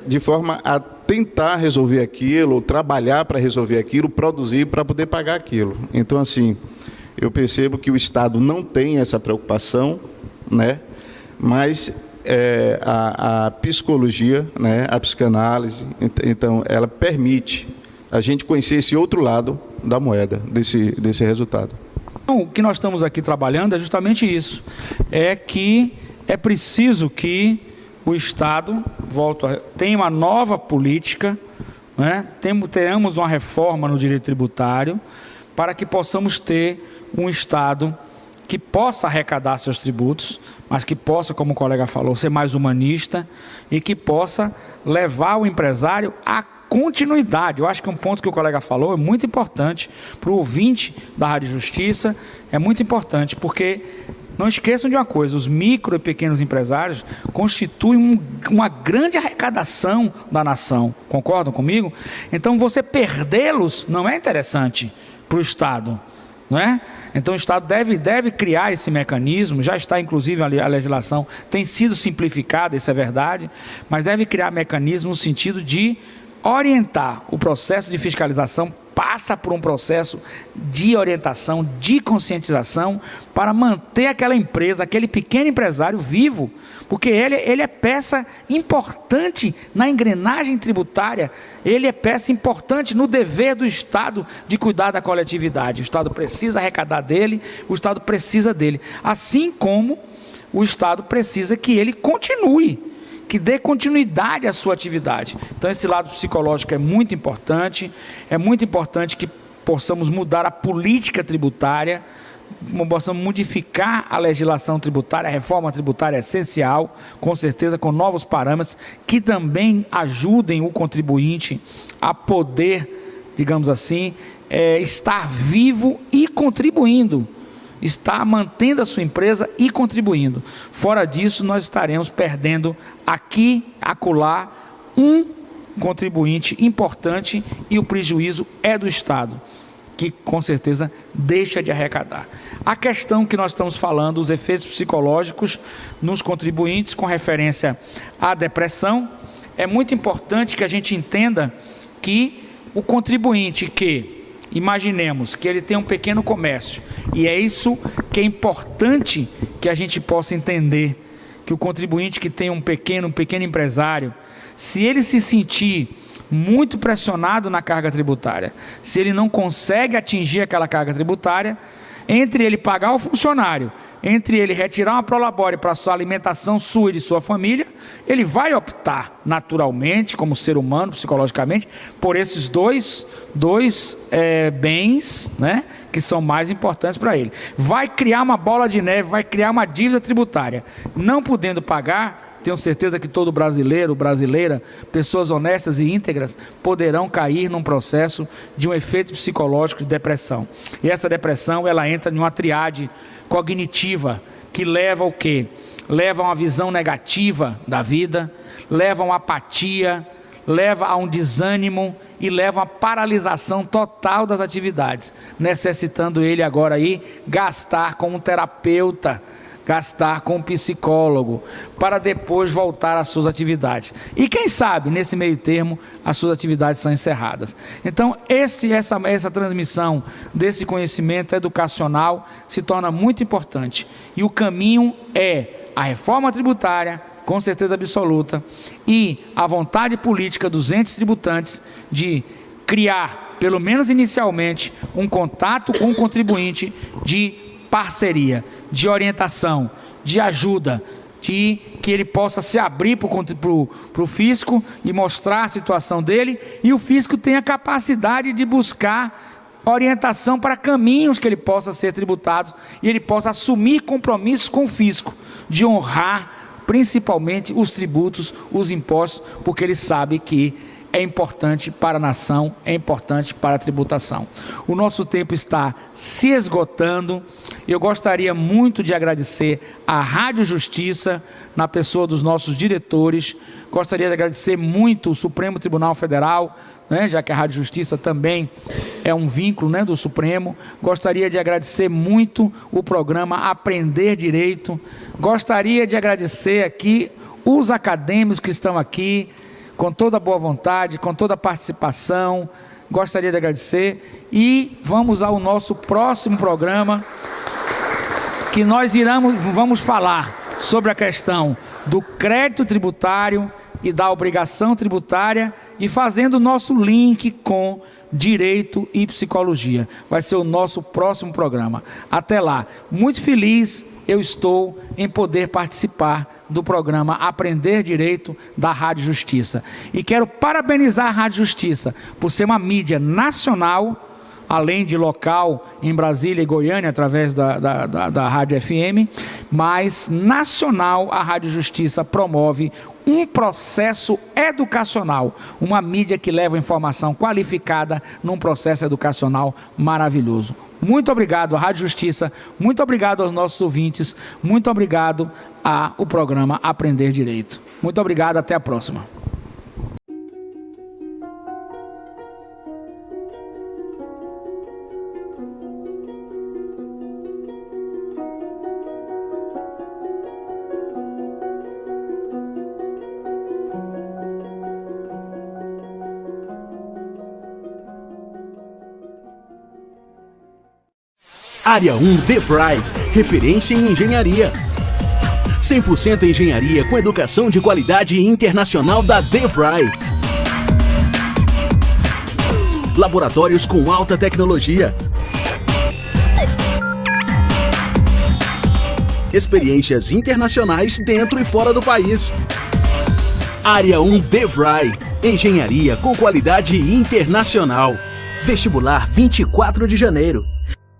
de forma a tentar resolver aquilo, trabalhar para resolver aquilo, produzir para poder pagar aquilo. Então, assim, eu percebo que o Estado não tem essa preocupação, né? Mas a psicologia, né, a psicanálise, então, ela permite a gente conhecer esse outro lado da moeda, desse resultado. Então, o que nós estamos aqui trabalhando é justamente isso, é que é preciso que o Estado tenha uma nova política, né? Tenhamos uma reforma no direito tributário, para que possamos ter um Estado que possa arrecadar seus tributos, mas que possa, como o colega falou, ser mais humanista e que possa levar o empresário a continuidade. Eu acho que um ponto que o colega falou é muito importante para o ouvinte da Rádio Justiça, é muito importante, porque não esqueçam de uma coisa, os micro e pequenos empresários constituem uma grande arrecadação da nação, concordam comigo? Então, você perdê-los não é interessante para o Estado, não é? Então, o Estado deve criar esse mecanismo, já está, inclusive, a legislação tem sido simplificada, isso é verdade, mas deve criar mecanismo no sentido de orientar. O processo de fiscalização passa por um processo de orientação, de conscientização, para manter aquela empresa, aquele pequeno empresário vivo, porque ele é peça importante na engrenagem tributária, ele é peça importante no dever do Estado de cuidar da coletividade. O Estado precisa arrecadar dele, o Estado precisa dele, assim como o Estado precisa que ele continue, que dê continuidade à sua atividade. Então, esse lado psicológico é muito importante que possamos mudar a política tributária, possamos modificar a legislação tributária, a reforma tributária é essencial, com certeza, com novos parâmetros, que também ajudem o contribuinte a poder, digamos assim, estar vivo e contribuindo, está mantendo a sua empresa e contribuindo. Fora disso, nós estaremos perdendo aqui, acolá, um contribuinte importante, e o prejuízo é do Estado, que com certeza deixa de arrecadar. A questão que nós estamos falando, os efeitos psicológicos nos contribuintes com referência à depressão, é muito importante que a gente entenda que o contribuinte imaginemos que ele tem um pequeno comércio, e é isso que é importante que a gente possa entender, que o contribuinte que tem um pequeno empresário, se ele se sentir muito pressionado na carga tributária, se ele não consegue atingir aquela carga tributária, entre ele pagar o funcionário, entre ele retirar uma prolabore para a sua alimentação sua e de sua família, ele vai optar naturalmente, como ser humano, psicologicamente, por esses dois bens, né, que são mais importantes para ele. Vai criar uma bola de neve, vai criar uma dívida tributária. Não podendo pagar, tenho certeza que todo brasileiro, brasileira, pessoas honestas e íntegras, poderão cair num processo de um efeito psicológico de depressão. E essa depressão, ela entra em uma triade cognitiva, que leva ao quê? Leva a uma visão negativa da vida, leva a uma apatia, leva a um desânimo e leva a uma paralisação total das atividades, necessitando ele agora aí gastar com um terapeuta, gastar com um psicólogo, para depois voltar às suas atividades. E quem sabe, nesse meio termo, as suas atividades são encerradas. Então, essa transmissão desse conhecimento educacional se torna muito importante. E o caminho é a reforma tributária, com certeza absoluta, e a vontade política dos entes tributantes de criar, pelo menos inicialmente, um contato com o contribuinte de parceria, de orientação, de ajuda, de que ele possa se abrir para o fisco e mostrar a situação dele, e o fisco tenha capacidade de buscar orientação para caminhos que ele possa ser tributado e ele possa assumir compromissos com o fisco, de honrar principalmente os tributos, os impostos, porque ele sabe que é importante para a nação, é importante para a tributação. O nosso tempo está se esgotando. Eu gostaria muito de agradecer à Rádio Justiça, na pessoa dos nossos diretores. Gostaria de agradecer muito o Supremo Tribunal Federal, já que a Rádio Justiça também é um vínculo do Supremo. Gostaria de agradecer muito o programa Aprender Direito. Gostaria de agradecer aqui os acadêmicos que estão aqui, com toda a boa vontade, com toda a participação. Gostaria de agradecer. E vamos ao nosso próximo programa, que nós vamos falar sobre a questão do crédito tributário e da obrigação tributária, e fazendo o nosso link com direito e psicologia. Vai ser o nosso próximo programa. Até lá. Muito feliz eu estou em poder participar do programa Aprender Direito da Rádio Justiça. E quero parabenizar a Rádio Justiça por ser uma mídia nacional, além de local em Brasília e Goiânia, através da Rádio FM, mas nacional. A Rádio Justiça promove um processo educacional, uma mídia que leva informação qualificada num processo educacional maravilhoso. Muito obrigado à Rádio Justiça, muito obrigado aos nossos ouvintes, muito obrigado ao programa Aprender Direito. Muito obrigado, até a próxima. Área 1 DeVry, referência em engenharia. 100% engenharia com educação de qualidade internacional da DeVry. Laboratórios com alta tecnologia. Experiências internacionais dentro e fora do país. Área 1 DeVry, engenharia com qualidade internacional. Vestibular 24 de janeiro.